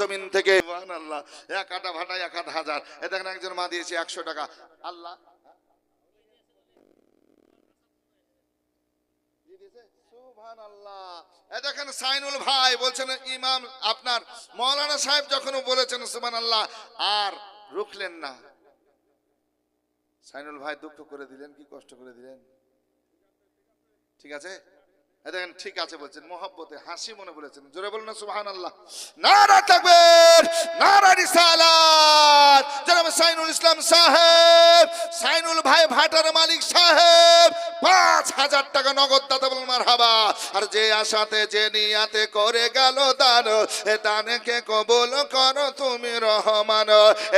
জমিন থেকে। সুবহানাল্লাহ। এক আটা ভাটায় 1,000। এ দেখেন একজন মা দিয়েছে 100 টাকা। আল্লাহ সুবহানাল্লাহ। এ দেখেন সাইনুল ভাই বলছেন ইমাম আপনার মাওলানা সাহেব যখন বলেছেন সুবহানাল্লাহ আর রুখলেন না। সাইনুল ভাই দুঃখ করে দিলেন কি কষ্ট করে দিলেন? ঠিক আছে, দেখেন ঠিক আছে বলছেন, মোহাব্বতে হাসি মনে বলেছেন। জোরে বলুন না সুবহানাল্লাহ। নারা তাকবীর, নারা রিসালাত। জনাব সাইনুল ইসলাম সাহেব, সাইনুল ভাই ভাটার মালিক সাহেব 5,000 টাকা নগদ দাতা বলুন মারহাবা। আর যে আশাতে যে নিয়াতে করে গেল দান, এ দানকে কবুল করো তুমি রহমান।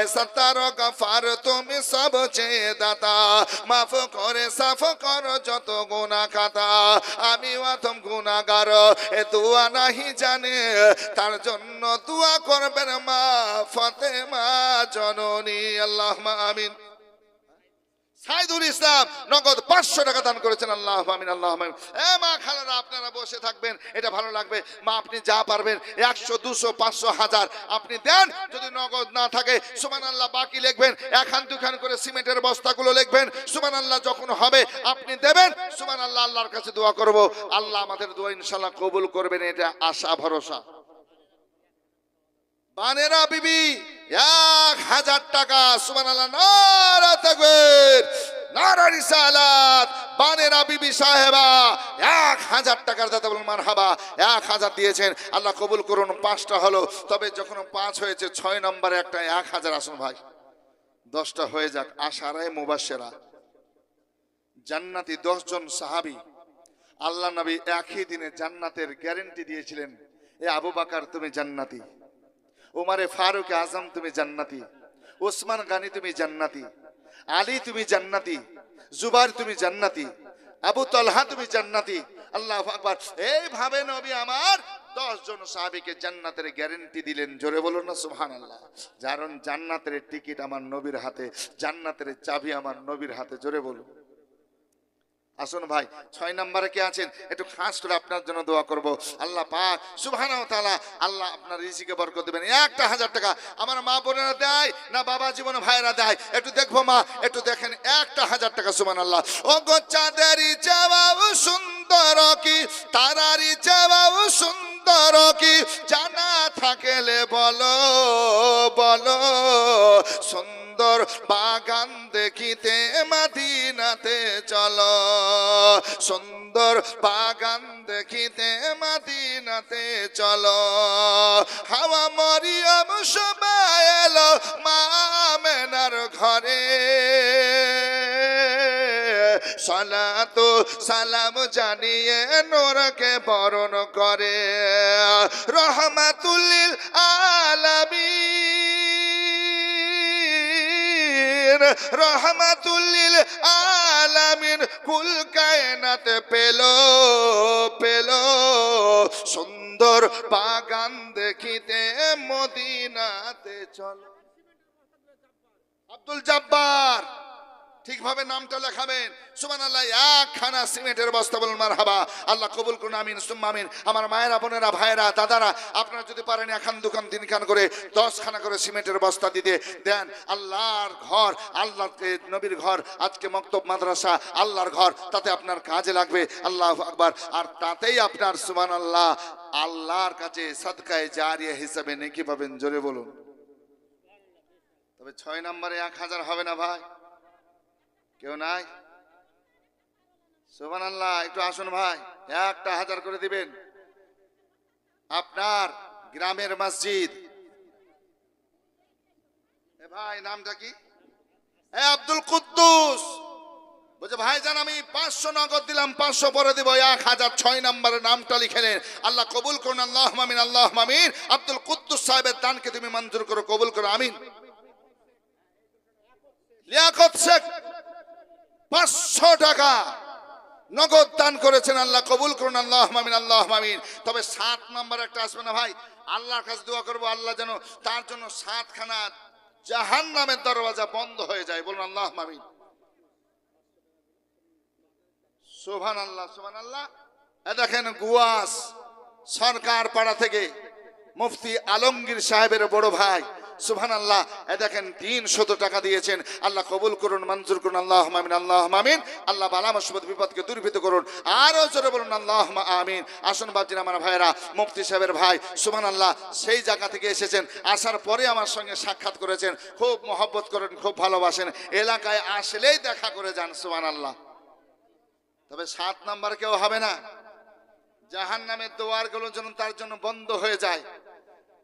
এ সত্তার গফার তুমি সবচেয়ে দাতা, মাফ করে সাফ করো যত গুনাহ খাতা। আমি প্রথম গুনাহগার, এ দোয়া নাহি জানে, তার জন্য দোয়া করবেন মা ফাতেমা জননী। আল্লাহুম্মা আমিন। সাইদুল ইসলাম নগদ 500 টাকা দান করেছেন। আল্লাহুম্মা আমিন, আল্লাহুম্মা আমিন। এ মা খালারা আপনারা বসে থাকবেন, এটা ভালো লাগবে। মা আপনি যা পারবেন 100 200 500 1000 আপনি দেন। যদি নগদ না থাকে সুবহানাল্লাহ বাকি লিখবেন, একখান দুখান করে সিমেন্টের বস্তাগুলো লিখবেন। সুবহানাল্লাহ যখন হবে আপনি দেবেন। সুবহানাল্লাহ আল্লাহর কাছে দোয়া করব, আল্লাহ আমাদের দোয়া ইনশাআল্লাহ কবুল করবেন, এটা আশা ভরসা। বানেরা বিবি 1,000 টাকা। সুবহানাল্লাহ, নারা তাকবীর, নারা রিসালাত। বানেরা বিবি সাহেবা 1,000 টাকার দাতা বলুন মারহাবা। 1,000 দিয়েছেন, আল্লাহ কবুল করুন। 5টা হলো, তবে যখন 5 হয়েছে 6 নম্বরে একটা 1,000 আসুন ভাই, 10টা হয়ে যাক। আশারায়ে মুবাশশিরা জান্নাতি 10 জন সাহাবী আল্লাহ নবী একই দিনে জান্নাতের গ্যারান্টি দিয়েছিলেন। এ আবু বকর তুমি জান্নাতি, উমারে ফারুক আজম তুমি জান্নাতি, ওসমান গানি তুমি জান্নাতি, আলী তুমি জান্নাতি, জুবাইর তুমি জান্নাতি, আবু তালহা তুমি জান্নাতি। আল্লাহু আকবার। এইভাবে নবী আমার 10 জন সাহাবীকে জান্নাতের গ্যারান্টি দিলেন। জোরে বলুন না সুবহানাল্লাহ। কারণ জান্নাতের টিকিট আমার নবীর হাতে, জান্নাতের চাবি আমার নবীর হাতে। জোরে বলুন। আসুন ভাই 6 নম্বরে কে আছেন একটু খাস করে আপনার জন্য দোয়া করব। আল্লাহ পাক সুবহানাহু ওয়া তাআলা আল্লাহ আপনার রিজিকে বরকত দিবেন। 1,000 টাকা আমার মা বোনেরা দেয় না বাবা জীবন ভাইরা দেয়, একটু দেখবো মা, একটু দেখেন। 1,000 টাকা সুবহানাল্লাহ। ও গো চাঁদেরই জবাব সুন্দর কি, তারারই জবাব সুন্দর কি, জানা থাকলে বলো বলো। সুন্দর বাগান দেখিতে মদিনাতে চলো, সুন্দর বাগান দেখিতে মদিনাতে চলো। হাওয়া মরিয়ম সবাই এলো মা আমেনার ঘরে, সালাতু সালাম জানিয়ে নূরকে বরণ করে। রহমাতুল লিল আলামিন, রহমাতুল লিল আলামিন কুল কায়নাত পেলো পেলো। সুন্দর বাগান দেখিতে মদিনাতে চলো। আব্দুল জব্বার ঠিকভাবে নামটা লেখাবেন। সুবহানাল্লাহ। 1 খানা সিমেন্টের বস্তা বলুন মারহাবা। আল্লাহ কবুল করুন, আমিন সুম্মা আমিন। আমার মায়েরা বোনেরা ভাইরা দাদারা আপনারা যদি পারেন 1 খান 2 খান 3 খান করে 10 খানা করে সিমেন্টের বস্তা দিতে দেন। আল্লাহর ঘর, আল্লাহর নবীর ঘর, আজকে মক্তব মাদ্রাসা আল্লাহর ঘর, তাতে আপনার কাজে লাগবে। আল্লাহু আকবার। আর তাতেই আপনার সুবহানাল্লাহ আল্লাহর কাছে সাদকায়ে জারিয়া হিসাবে নেকি পাবেন। জোরে বলুন। তবে 6 নম্বরে 1,000 হবে না ভাই? কেউ নাই? সুবহানাল্লাহ। একটু আসুন ভাই, 1,000 করে দিবেন। আপনার গ্রামের মসজিদ, এ ভাই নামটা কি? আব্দুল কুদ্দুস বলছে ভাইজান আমি 500 নগদ দিলাম, 500 পরে দিব। 1,000 6 নম্বরের নামটা লিখে নেন। আল্লাহ কবুল করুন। আল্লাহুম্মা আমিন, আল্লাহুম্মা আমিন। আব্দুল কুদ্দুস সাহেবের দানকে তুমি মঞ্জুর করো, কবুল করো, আমিন। লিয়াকত শেখ 500 টাকা নগদ দান করেছেন। আল্লাহ কবুল করুন। আল্লাহুম্মা আমিন, আল্লাহুম্মা আমিন। তবে 7 নম্বর একটা আসবে না ভাই, আল্লাহর কাছে দোয়া করব আল্লাহ যেন তার জন্য 7 খানা জাহান্নামের দরওয়াজা বন্ধ হয়ে যায়। বলুন আল্লাহুম্মা আমিন। সুবহানাল্লাহ, সুবহানাল্লাহ। দেখেন গুয়াস সরকার পাড়া থেকে মুফতি আলমগীর সাহেবের বড় ভাই, সুবহানাল্লাহ, এ দেখেন 300 টাকা দিয়েছেন। আল্লাহ কবুল করুন, মঞ্জুর করুন, আল্লাহুম্মা আমিন, আল্লাহুম্মা আমিন। আল্লাহ বালা মুসিবত বিপদকে দূরীভূত করুন, আরো জোরে বলুন আল্লাহুম্মা আমিন। আসুন বাপজির আমার ভাইরা, মুফতি সাহেবের ভাই, সুবহানাল্লাহ, সেই জায়গা থেকে এসেছেন, আসার পরে আমার সঙ্গে সাক্ষাৎ করেছেন, খুব মহব্বত করেন, খুব ভালোবাসেন, এলাকায় আসলেই দেখা করে যান, সুবহানাল্লাহ। তবে 7 নাম্বার কেউ হবে না, জাহান্নামের দুয়ারগুলো যেন তার জন্য বন্ধ হয়ে যায়।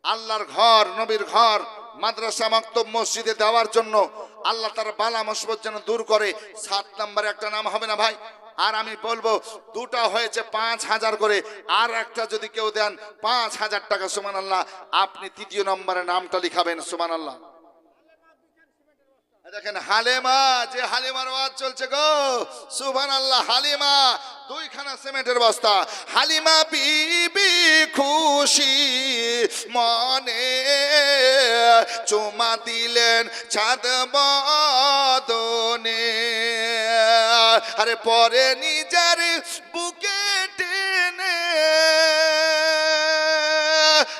আল্লাহর ঘর, নবীর ঘর, মাদ্রাসা, মাকতব, মসজিদে দেওয়ার জন্য আল্লাহ তার বালা মুসিবত যেন দূর করে। 7 নম্বরে একটা নাম হবে না ভাই। আর আমি বলবো, দুটা হয়েছে 5000 করে, আর একটা যদি কেউ দেন 5000 টাকা, সুবহানাল্লাহ, আপনি 3য় নম্বরে নামটা লিখাবেন, সুবহানাল্লাহ। দেখেন হালিমা, যে হালিমার ওয়াজ চলছে গো, সুবহানাল্লাহ, হালিমা 2খানা সিমেন্টের বস্তা। হালিমা বিবি খুশি মনে চুমা দিলেন চাঁদ বদনে, আরে পরে নিজের বুকে টেনে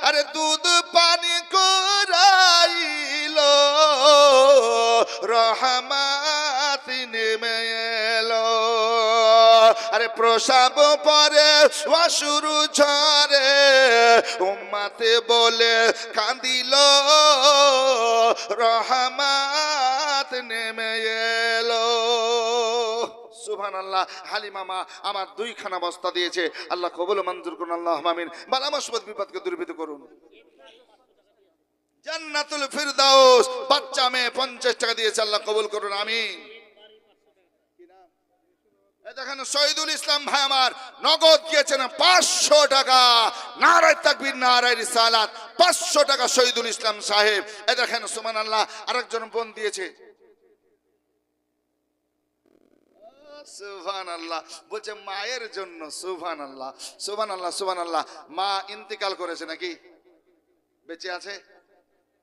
আরে দুধ পানি করাইল, রহমত নেমে এলো, আরে প্রসাব পরে অসুরু ঝরে, উম্মতে বলে কাঁদিল, রহমত নেমে এলো, সুবহানাল্লাহ। হালিমা মা আমার 2খানা বস্তা দিয়েছে, আল্লাহ কবুল মঞ্জুর করুন, আল্লাহুম্মা আমিন। বালা মুসিবত বিপদকে দূরীভূত করুন। জান্নাতুল ফিরদাউস বাচ্চা মেয়ে 50 টাকা দিয়েছে, আল্লাহ কবুল করুন, আমিন। দেখেন শহীদুল ইসলাম ভাই আমার নগদ দিয়েছেন 500 টাকা। নারায়ে তাকবীর, নারায়ে রিসালাত। 500 টাকা শহীদুল ইসলাম সাহেব। এ দেখেন সুবহানাল্লাহ, আরেকজন বোন দিয়েছে, সুবহানাল্লাহ, বলছে মায়ের জন্য, সুবহানাল্লাহ, সুবহানাল্লাহ, সুবহানাল্লাহ। মা ইন্তেকাল করেছে নাকি বেঁচে আছে?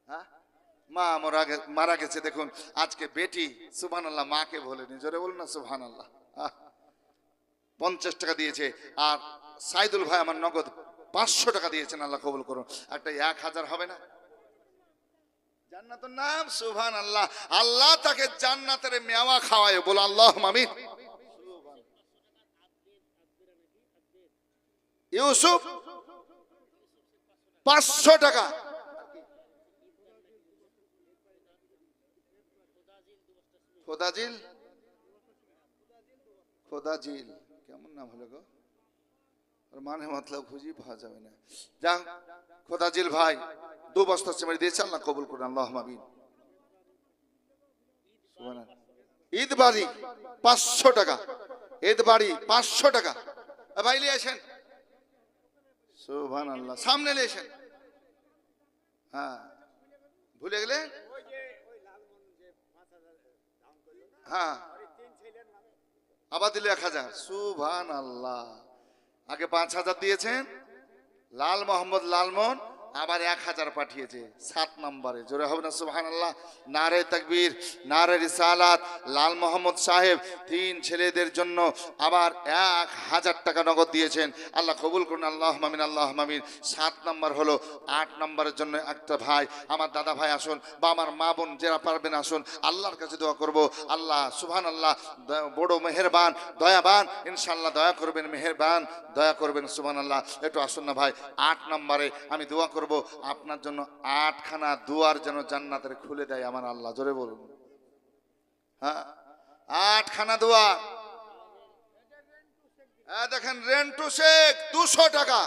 হ্যাঁ, মা মারা গেছে। দেখুন আজকে বেটি, সুবহানাল্লাহ, মাকে বলেনি, জোরে বলুন না সুবহানাল্লাহ। 50 টাকা দিয়েছে। আর সাইদুল ভাই আমার নগদ 500 টাকা দিয়েছেন, আল্লাহ কবুল করুন। একটা 1000 হবে না? জান্নাতের নাম, সুবহানাল্লাহ, আল্লাহ তাকে জান্নাতের মেওয়া খাওয়ায়, বলো আল্লাহুম্মা আমিন। ইউসুফ 500 টাকা। খোদাজিল, খোদাজিল কেমন নাম হলো গো, মানে মতলব খুঁজে পাওয়া যাবে না। যাক, খোদাজিল ভাই 2 বস্তা সিমেন্ট দিয়েছে, আল্লাহ কবুল করুন, আল্লাহুম্মা আমিন। সুবহানাল্লাহ। ঈদ বাড়ি 500 টাকা, ঈদ বাড়ি 500 টাকা। ভাই নিয়ে আসেন, সুবহানাল্লাহ, সামনে নিয়ে আসেন। হ্যাঁ, ভুলে গেলে? হ্যাঁ, আবার দিলে 1000, সুবহানাল্লাহ। আগে 5000 দিয়েছেন, লাল মোহাম্মদ লালমোহন আবার 1000 পাঠিয়েছে 7 নম্বরে, জোরে হবে না সুবহানাল্লাহ। নারায়ে তাকবীর, নারায়ে রিসালাত। লাল মোহাম্মদ সাহেব 3 ছেলেদের জন্য আবার 1000 টাকা নগদ দিয়েছেন, আল্লাহ কবুল করুন, আল্লাহুম্মা আমিন, আল্লাহুম্মা আমিন। 7 নম্বর হলো। 8 নম্বরের জন্য একটা ভাই, আমার দাদা ভাই আসুন, বা আমার মা বোন যারা পারবেন আসুন, আল্লাহর কাছে দোয়া করব। আল্লাহ সুবহানাল্লাহ বড় মেহেরবান, দয়াবান, ইনশাআল্লাহ দয়া করবেন, মেহেরবান, দয়া করবেন, সুবহানাল্লাহ। একটু আসুন না ভাই। 8 নম্বরে আমি দোয়া করব আপনার জন্য, 8খানা দুয়ার যেন জান্নাতের খুলে দেয় আমার আল্লাহ, জোরে বলুন। হ্যাঁ, 8খানা দুয়ার। দেখেন রেন্টু শেখ 200 টাকা।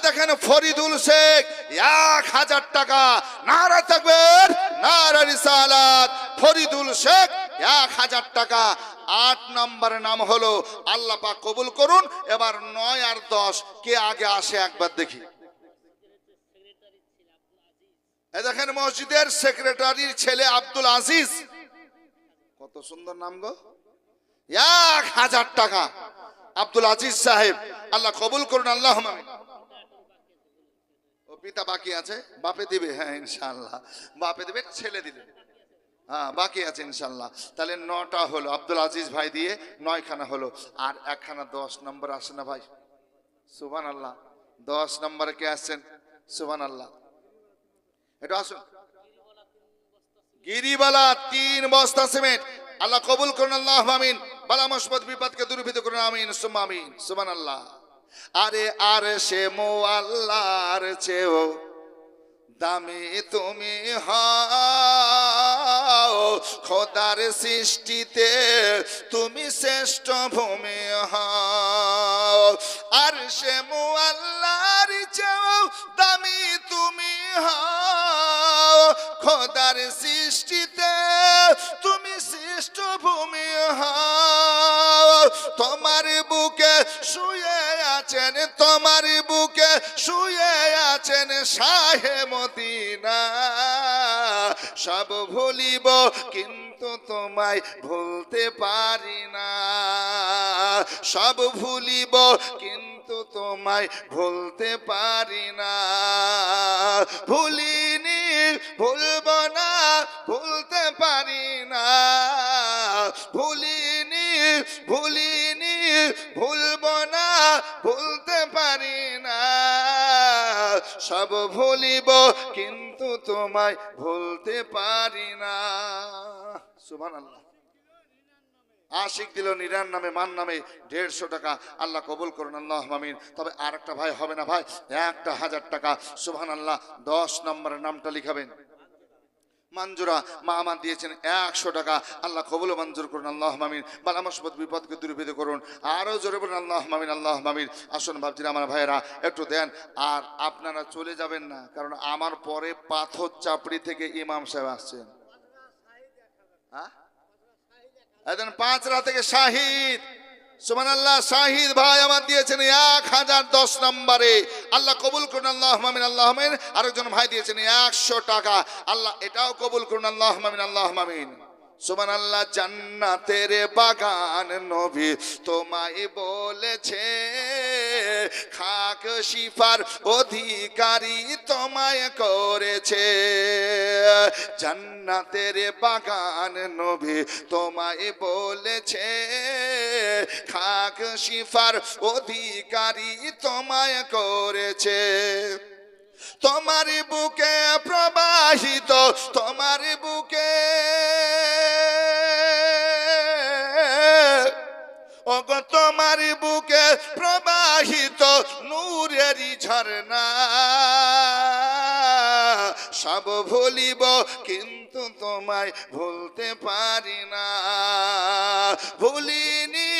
দেখেন ফরিদুল শেখ 1000 টাকা। নারায়ে তাকবীর, নারায়ে রিসালাত। ফরিদুল শেখ 1000 টাকা। 8 নম্বরের নাম হলো, আল্লাহ পাক কবুল করুন। এবার 9 আর 10 কে আগে আসে একবার দেখি। দেখেন মসজিদের সেক্রেটারির ছেলে আব্দুল আজিজ, কত সুন্দর নাম গো, 1000 টাকা। আব্দুল আজিজ সাহেব, আল্লাহ কবুল করুন, আল্লাহুম্মা আমিন। ও পিতা বাকি আছে, বাপে দিবে, হ্যাঁ ইনশাআল্লাহ বাপে দিবে, ছেলে দিবে, হ্যাঁ বাকি আছে ইনশাআল্লাহ। তাহলে 9টা হলো, আব্দুল আজিজ ভাই দিয়ে 9খানা হলো। আর 1খানা 10 নম্বর আসে না ভাই, সুবহানাল্লাহ। 10 নম্বরে কে আসছেন? সুবহানাল্লাহ। এটা আসুন। গিরিবালা 3 বস্তা সিমেন্ট। আল্লাহ কবুল করুন, আল্লাহ আমিন। বালা মুসিবত বিপদকে দূরীভূত করুন, আমিন সুম্মা আমিন। সুবহানাল্লাহ। আরে আর সে মোয়াল্লার চেয়েও দামি তুমি হও, খোদার সৃষ্টিতে তুমি শ্রেষ্ঠ ভূমি হও। আর সে মুআল্লার চেয়েও দামি তুমি হও, খোদার সৃষ্টিতে তুমি শ্রেষ্ঠ ভূমি হও। তোমার বুকে শুয়ে আছেন, তোমার বুকে শুয়ে আছেন শাহে মদিনা। সব ভুলিব কিন্তু তোমায় ভুলতে পারি না, সব ভুলিব কিন্তু তোমায় ভুলতে পারি না। ভুলিনি ভুলব না, ভুলতে পারি না। ভুলিনি ভুলিনি ভুলব না, ভুলতে পারি না। সব ভুলিব কিন্তু তোমায় ভুলতে পারি না। সুবহানাল্লাহ। আশিক দিল নিরান নামে, মান নামে 150 টাকা। আল্লাহ কবুল করুন, আল্লাহ আমিন। তবে আর একটা ভাই হবে না ভাই, 1000 টাকা। সুবহানাল্লাহ। 10 নম্বরের নামটা লিখাবেন। মঞ্জুরা মা আমার দিয়েছেন 100 টাকা। আল্লাহ কবুল মঞ্জুর করুন, আল্লাহ আমিন। বালা মুসিবত বিপদকে দূরীভূত করুন। আরো জোরে বলুন আল্লাহ আমিন, আল্লাহ আমিন। আসুন ভাবছিলাম আমার ভাইয়েরা একটু দেন। আর আপনারা চলে যাবেন না, কারণ আমার পরে পাথর চাপড়ি থেকে ইমাম সাহেব আসছেন। হ্যাঁ, 5 থেকে শাহিদ। সুবহানাল্লাহ। শাহিদ ভাই আমার দিয়েছেন 1010 নম্বরে। আল্লাহ কবুল করুন, আল্লাহ আমিন, আল্লাহ আমিন। আরেকজন ভাই দিয়েছেন 100 টাকা। আল্লাহ এটাও কবুল করুন, আল্লাহ আমিন, আল্লাহ আমিন। সুবহানাল্লাহ। জান্নাতের বাগান নবী তোমায় বলেছে, খাক শিফার অধিকারী তোমায় করেছে। জান্নাতের বাগান নবী তোমায় বলেছে, খাক শিফার অধিকারী তোমায় করেছে। তোমার বুকে প্রবাহিত, তোমার বুকে ওগো তোমার বুকে প্রবাহিত নূরেরই ঝরনা। সব ভুলিব কিন্তু তোমায় ভুলতে পারি না। ভুলিনি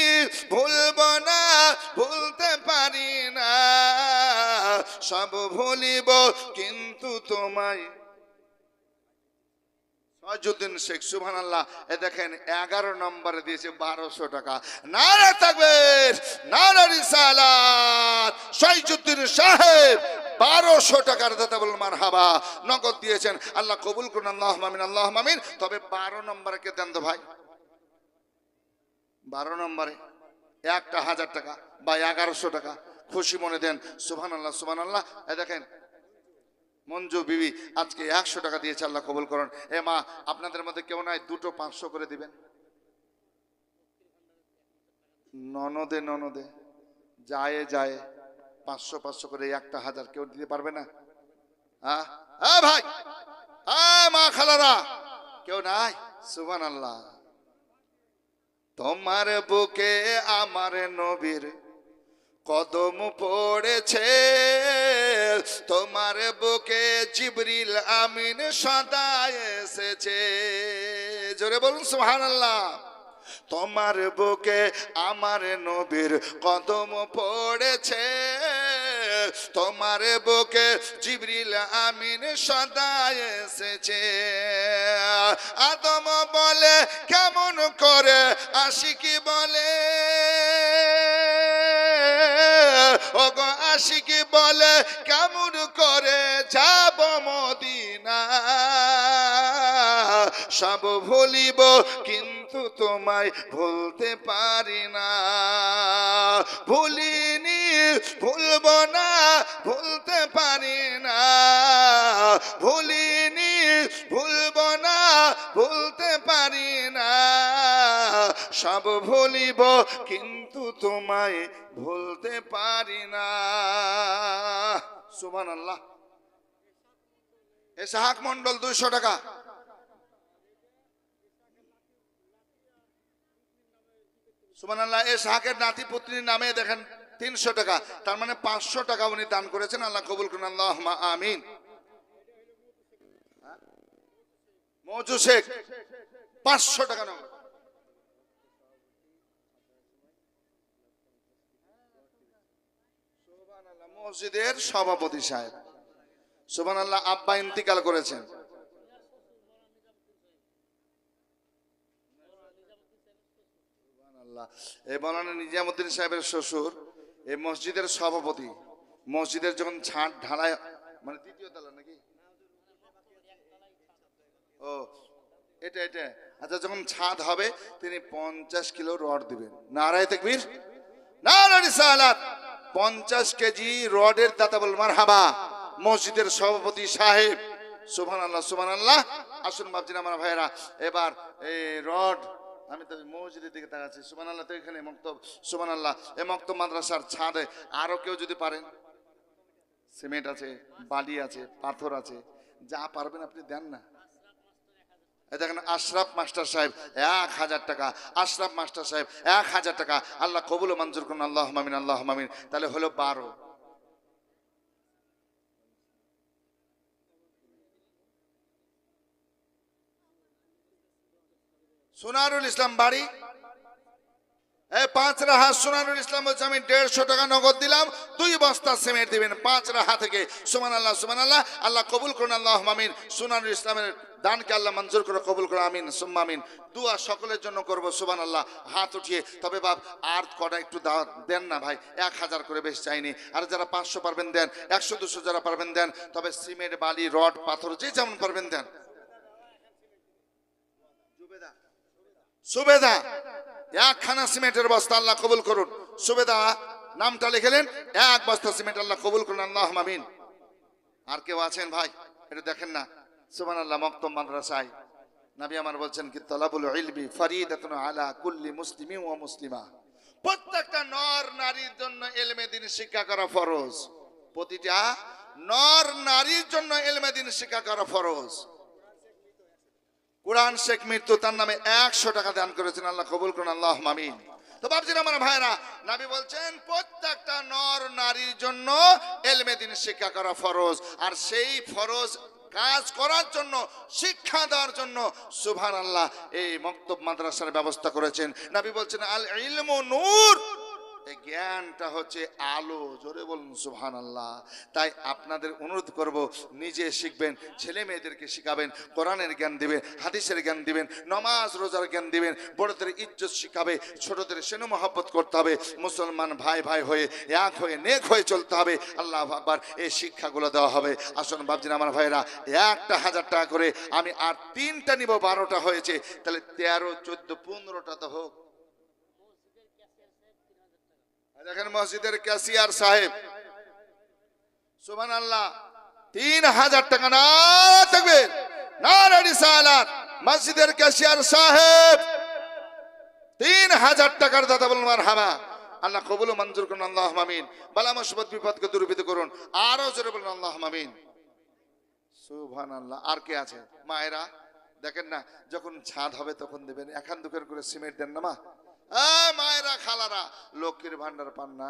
ভুলব না, ভুলতে পারি না। সব ভুলিব কিন্তু তোমায়। সয়জুদ্দিন শেখ। সুবহানাল্লাহ। এ দেখেন 11 নম্বরে দিয়েছে 1200 টাকা। নারে তাকবীর, নারে রিসালাত। সয়জুদ্দিন সাহেব 1200 টাকার দাতা বলুন মারহাবা। নগদ দিয়েছেন। আল্লাহ কবুল করুন, আল্লাহ আমিন, আল্লাহ আমিন। তবে 12 নম্বরে কে দেন তো ভাই? 12 নম্বরে 1000 টাকা বা 1100 টাকা খুশি মনে দেন। সুবহানাল্লাহ, সুবহানাল্লাহ। এ দেখেন মঞ্জু বিবি আজকে 100 টাকা দিয়েছে। আল্লাহ কবুল করুন। এ মা, আপনাদের মধ্যে কেউ নাই দুটো 500 করে দিবেন? ননদে ননদে যায় যায় 500 500 করে 1000 কেউ দিতে পারবে না? হ্যাঁ ভাই, মা খালারা কেউ নাই? সুবহানাল্লাহ। তোমার বুকে আমার নবীর কদম পড়েছে, তোমার বুকে জিবরিল আমিন সদা এসেছে। জোরে বলুন সুবহানাল্লাহ। তোমার বুকে আমার নবীর কদম পড়েছে, তোমার বুকে জিবরিল আমিন সদা এসেছে। আদম বলে কেমন করে আশিকি বলে, ওগো আশিকি বলে কেমন করে যাব মদিনা। সব ভুলিব কিন্তু তোমায় ভুলতে পারি না। ভুলিনি ভুলব না, ভুলতে পারি না। ভুলিনি ভুলব না, ভুলতে পারি না। সব ভুলিব কিন্তু তোমায় ভুলতে পারি না। সুবহানাল্লাহ। ইসহাক মন্ডল 200 টাকা। সুবহানাল্লাহ। ইসহাকের নাতি পুত্রীর নামে দেখেন 300 টাকা, তার মানে 500 টাকা উনি দান করেছেন। আল্লাহ কবুল করুন, আল্লাহুম্মা আমিন। মৌজু শেখ 500 টাকা নাও। সুবহানাল্লাহ। মসজিদের সভাপতি সাহেব, সুবহানাল্লাহ, আব্বা ইন্তিকাল করেছেন। এই মাওলানা নিজামুদ্দিন সাহেবের শ্বশুর এই মসজিদের সভাপতি। মসজিদের যখন ছাদ ঢালাই, মানে দ্বিতীয় তলা নাকি, ও এটা এটা, আচ্ছা, যখন ছাদ হবে তিনি 50 কিলো রড দিবেন। নারায়ে তাকবীর, নারায়ে রিসালাত। 50 কেজি রডের দাতা বল মারহাবা। মসজিদের সভাপতি সাহেব, সুবহানাল্লাহ সুবহানাল্লাহ। আসুন বাপজিরা আমার ভাইরা, এবার এই রড, আমি তো মসজিদের দিকে তাকাচ্ছি। সুবহানাল্লাহ। তো এখানে মক্তব, সুবহানাল্লাহ, এই মক্তব মাদ্রাসার ছাদে আরো কেউ যদি পারেন, সিমেন্ট আছে, বালি আছে, পাথর আছে, যা পারবেন আপনি দেন না। এই দেখেন আশরাফ মাস্টার সাহেব 1000 টাকা। আশরাফ মাস্টার সাহেব 1000 টাকা। আল্লাহ কবুল ও মঞ্জুর করুন, আল্লাহুম্মা আমিন, আল্লাহুম্মা আমিন। তাহলে হলো 12। সোনারুল ইসলাম বাড়ি, এই 5 রাহা। সোনারুল ইসলাম বলছে আমি 150 টাকা নগদ দিলাম, 2 বস্তা সিমেন্ট দিবেন 5 রাহা থেকে। সুবহানাল্লাহ সুবহানাল্লাহ। আল্লাহ কবুল করুন, আল্লাহুম্মা আমিন। সোনারুল ইসলামের দানকে আল্লাহ মঞ্জুর করে কবুল করে, আমিন সুম্মা আমিন। দোয়া সকলের জন্য করব, সুবহানাল্লাহ, হাত উঠিয়ে। তবে বাপ আর কটা একটু দেন না ভাই, 1000 করে বেশ চাইনি। আর যারা 500 পারবেন দেন, 100 200 যারা পারবেন দেন। তবে সিমেন্ট, বালি, রড, পাথর যে যেমন পারবেন দেন। সুবেদা 1 খানা সিমেন্টের বস্তা, আল্লাহ কবুল করুন। সুবেদা নামটা লিখলেন, 1 বস্তা সিমেন্ট, আল্লাহ কবুল করুন, আল্লাহুম্মা আমিন। আর কেউ আছেন ভাই? এটা দেখেন না, সুবহানাল্লাহ। মক্তব মাদ্রাসায় নবী আমার বলছেন কি, তালাবুল ইলমি ফরিদাতুন আলা কুল্লি মুসলিমিন ওয়া মুসলিমা। প্রত্যেকটা নর নারীর জন্য ইলমে দ্বীন শিক্ষা করা ফরজ। প্রতিটা নর নারীর জন্য ইলমে দ্বীন শিক্ষা করা ফরজ। কুরআন শেখ মৃত্যু তার নামে 100 টাকা দান করেছেন, আল্লাহ কবুল করুন, আল্লাহুম্মা আমিন। তো বাপজিরা আমার ভাইরা, নবী বলছেন প্রত্যেকটা নর নারীর জন্য ইলমে দ্বীন শিক্ষা করা ফরজ। আর সেই ফরজ কাজ করার জন্য, শিক্ষা দেওয়ার জন্য, সুবহানাল্লাহ, এই মক্তব মাদ্রাসার ব্যবস্থা করেছেন। নবী বলছেন আল ইলমু নূর, এই জ্ঞানটা হচ্ছে আলো। জোরে বলুন সুবহানাল্লাহ। তাই আপনাদের অনুরোধ করব, নিজে শিখবেন, ছেলে মেয়েদেরকে শিখাবেন, কোরআনের জ্ঞান দিবেন, হাদিসের জ্ঞান দিবেন, নামাজ রোজার জ্ঞান দিবেন, বড়দের ইজ্জত শিখাবে, ছোটদের স্নেহ মহব্বত করতে হবে, মুসলমান ভাই ভাই হয়ে এক হয়ে নেক হয়ে চলতে হবে। আল্লাহু আকবার। এই শিক্ষাগুলো দেওয়া হবে। আসুন বাপজিন আমার ভাইরা, একটা 1000 টাকা করে, আমি আর 3টা নিব, 12টা হয়েছে, তাহলে 13 14 15টা তো হোক। দেখেন মসজিদের ক্যাশিয়ার সাহেব, সুবহানাল্লাহ, 3000 টাকা। না থাকবে, নারে রিসালাত। মসজিদের ক্যাশিয়ার সাহেব 3000 টাকার দাতা বলুন মারহাবা। আল্লাহ কবুল ও মঞ্জুর করুন, আল্লাহুম্মা আমিন। বালা মুসিবত বিপদকে দূরীভূত করুন। আরো জোরে বলুন আল্লাহুম্মা আমিন। সুবহানাল্লাহ। আর কে আছে? মায়েরা দেখেন না, যখন ছাদ হবে তখন দেবেন, 1-2 করে সিমেন্ট দেন না মা। মায়েরা, খালারা, লক্ষ্মীর ভান্ডার পান না?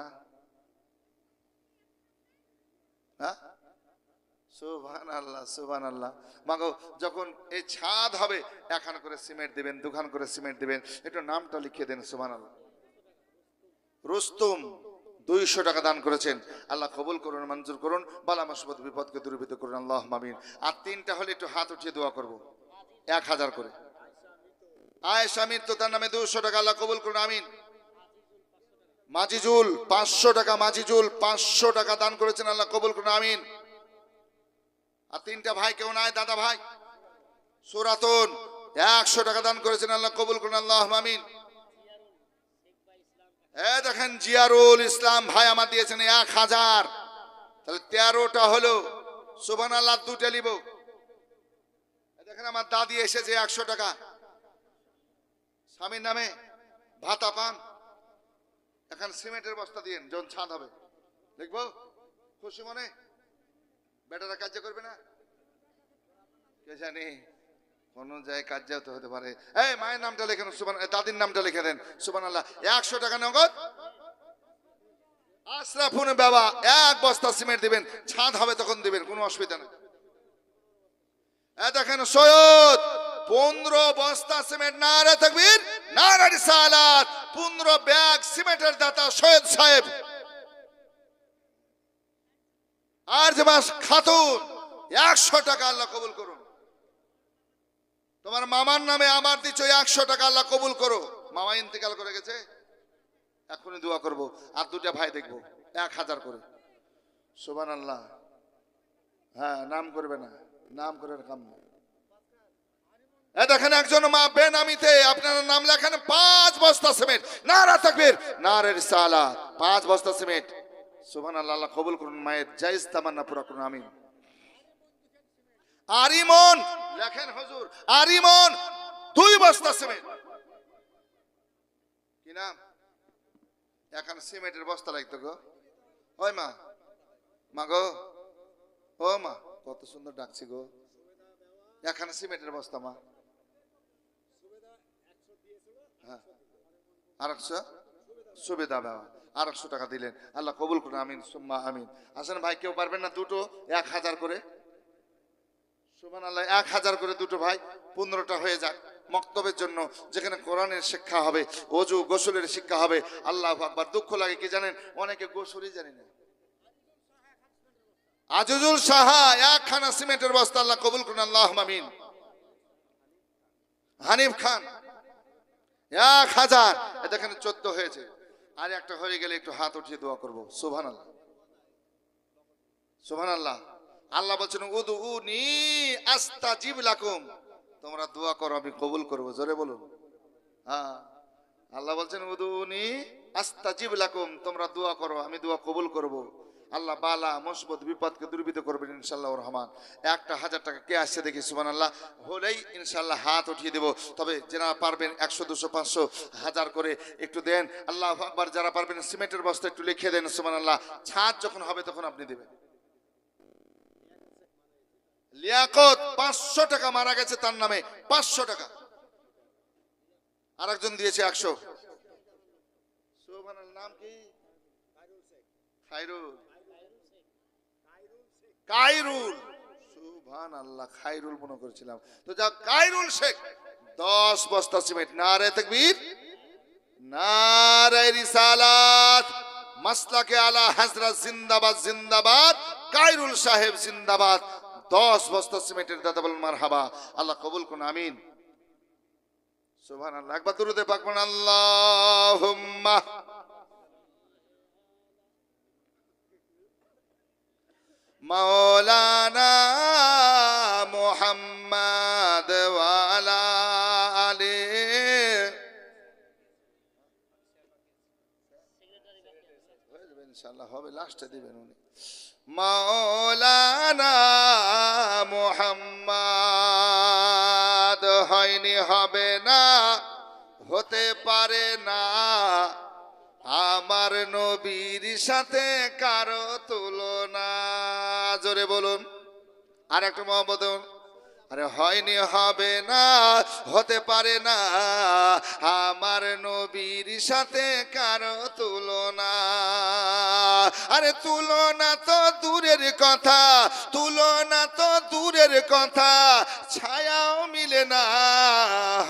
সুবহানাল্লাহ সুবহানাল্লাহ। মাগো, যখন এই ছাদ হবে 1 করে সিমেন্ট দিবেন, 2 করে সিমেন্ট দিবেন। একটু নামটা লিখিয়ে দেন। সুবহানাল্লাহ। রুস্তম 200 টাকা দান করেছেন, আল্লাহ কবুল করুন, মঞ্জুর করুন, বালা মুসিবত বিপদকে দূরীভূত করুন, আল্লাহুম্মা আমিন। আর 3টা হলে একটু হাত উঠিয়ে দোয়া করব, 1000 করে। আয়েশা মৃত্যু তার নামে 200 টাকা, আল্লাহ কবুল করুন, আমিন। মাজিজুল 500 টাকা, মাজিজুল 500 টাকা দান করেছেন, আল্লাহ কবুল করুন, আমিন। আর 3টা ভাই কেউ নাই, দাদা ভাই। সুরাতুন 100 টাকা দান করেছেন, আল্লাহ কবুল করুন, আল্লাহুম্মা আমিন। দেখেন জিয়ারুল ইসলাম ভাই আমার দিয়েছেন 1000, তাহলে 13টা হলো। সুবহানাল্লাহ। 2টা নিব। দেখেন আমার দাদি এসেছে 100 টাকা স্বামীর নামে। ভাতা পান, এখন সিমেন্টের বস্তা দিয়েন, যখন ছাদ হবে দেখবো খুশি মনে বেটারা কাজ করবে না, কে জানি কোন জায়গায় কাজ হতে পারে। এই মায়ের নামটা লেখেন সুবহান, দাদির নামটা লিখে দেন সুবহানাল্লাহ। 100 টাকা নগদ আশরাফুন বাবা, এক বস্তা সিমেন্ট দিবেন, ছাদ হবে তখন দিবেন, কোনো অসুবিধা নেই। দেখেন সৈয়দ 15 বস্তা সিমেন্ট, নারে তাকবীর নারে রিসালাত, 15 ব্যাগ সিমেন্টের দাতা সৈয়দ সাহেব। আর জামাস খাতুন 100 টাকা, আল্লাহ কবুল করুন। তোমার মামার নামে আমার দিচ্ছ 100 টাকা, আল্লাহ কবুল করো। মামা ইন্তেকাল করে গেছে, এখনই দোয়া করব। আর দুটা ভাই দেখবো 1000 করে, সুবহানাল্লাহ। হ্যাঁ নাম করবে না, নাম করে কাম না। দেখেন একজন মা বেনামিতে আপনার নাম লেখেন 5 বস্তা সিমেন্ট, নারা তাকবীর নারে রিসালাত, 5 বস্তা সিমেন্ট, সুবহানাল্লাহ। আল্লাহ কবুল করুন, মায়ের জায়েজ তামান্না পুরা করুন, আমিন। আরিমন লেখেন হুজুর, আরিমন 2 বস্তা সিমেন্ট। কি নাম? এখন সিমেন্টের বস্তা লাগতো গো, ওই মা, মা গো, ও মা, কত সুন্দর ডাকছি গো। এখন সিমেন্টের বস্তা মা, হ্যাঁ 100 সুবিধা বাবা, 100 টাকা দিলেন, আল্লাহ কবুল করুন, আমিন সুম্মা আমিন। আসেন ভাই, কেউ পারবেন না দুটো 1000 করে, সুবহানাল্লাহ। 1000 করে দুটো ভাই, 15টা হয়ে যাক মক্তবের জন্য, যেখানে কোরআনের শিক্ষা হবে, ওযু গোসলের শিক্ষা হবে। আল্লাহু আকবার। দুঃখ লাগে কি জানেন, অনেকে গোসলই জানি না। আজিজুল সাহা 1 খানা সিমেন্টের বস্তা, আল্লাহ কবুল করুন, আল্লাহুম্মা আমিন। হানিফ খান 1000, এখানে 14 হয়েছে, আর একটা হয়ে গেলে একটু হাত উঠিয়ে দোয়া করব, সুবহানাল্লাহ সুবহানাল্লাহ। আল্লাহ বলছেন উদউনি আস্তাজিব লাকুম, তোমরা দোয়া করো আমি কবুল করব, জোরে বলুন। হ্যাঁ আল্লাহ বলছেন উদউনি আস্তাজিব লাকুম, তোমরা দোয়া করো আমি দোয়া কবুল করব। আল্লাহ বালা মুসিবত বিপদকে দূরীভূত করবেন ইনশাআল্লাহ রহমান। একটা 1000 টাকা কে আসছে দেখি, সুবহানাল্লাহ। হলেই ইনশাআল্লাহ হাত উঠিয়ে দেব। তবে যারা পারবেন 100 200 500 1000 করে একটু দেন, আল্লাহু আকবার। যারা পারবেন সিমেন্টের বস্তা একটু লিখে দেন, সুবহানাল্লাহ। ছাদ যখন হবে তখন আপনি দিবেন। লিয়াকত 500 টাকা মারা গেছে, তার নামে 500 টাকা, আরেকজন দিয়েছে 100। সুবহানাল্লাহ। নাম কি? খায়রুল, কাইরুল, সুবহানাল্লাহ। খায়রুল মনে করেছিলাম, তো যা কাইরুল শেখ 10 বস্তা সিমেন্ট, নারে তাকবীর নারে রিসালাত, মাসলাকে আলা হযরত জিন্দাবাদ জিন্দাবাদ, কাইরুল সাহেব জিন্দাবাদ। 10 বস্তা সিমেন্টের দাদা বলেন মারহাবা, আল্লাহ কবুল করুন, আমিন সুবহানাল্লাহ। একবার দুরূদে পাক পড়ুন, আল্লাহুম্মা মাওলানা মুহাম্মদ ওয়া আলা আলি। ইনশাআল্লাহ হবে, লাস্টে দিবেন উনি। মাওলানা মুহাম্মদ, হয়নি হবে না, হতে পারে না, আমার নবীর সাথে কারো তুলনা, জোরে বলুন। আর একটু মোহাম্মদ, আরে হয়নি হবে না, হতে পারে না, আমার নবীর সাথে কারো তুলনা। আরে তুলনা তো দূরের কথা, তুলনা তো দূরের কথা, ছায়াও মিলে না,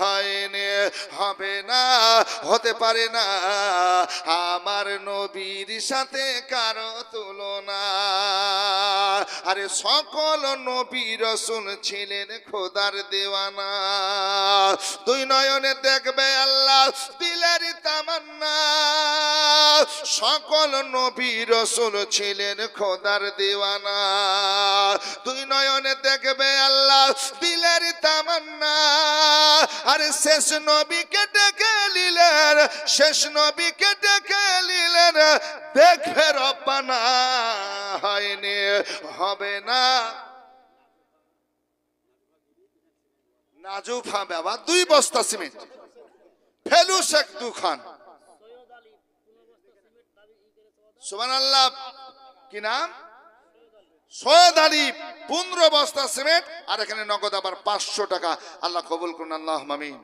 হয়নি হবে না, হতে পারে না, আমার নবীর সাথে কারো তুলনা। আরে সকল নবী রাসূল ছিলেন খোদার দেওয়ানা, 2 নয়নে দেখবে আল্লাহ দিলের তামান্না। সকল নবী রাসূল ছিলেন খোদার দেওয়ানা, 2 নয়নে দেখবে আল্লাহ দিলের তামান্না। আরে শেষ নবীকে ডেকে নিলেন, শেষ নবীকে ডেকে নিলেন, দেখবে রব্বানা, হয়নি হবে না। নাজুফা বাবা 2 বস্তা সিমেন্ট, ফেলু শেখ দু খান। সুবহানাল্লাহ। কি নাম? সৈয়দ আলী 15 বস্তা সিমেন্ট, আর এখানে নগদ আবার 500 টাকা। আল্লাহ কবুল করুন, আল্লাহুম্মা আমিন।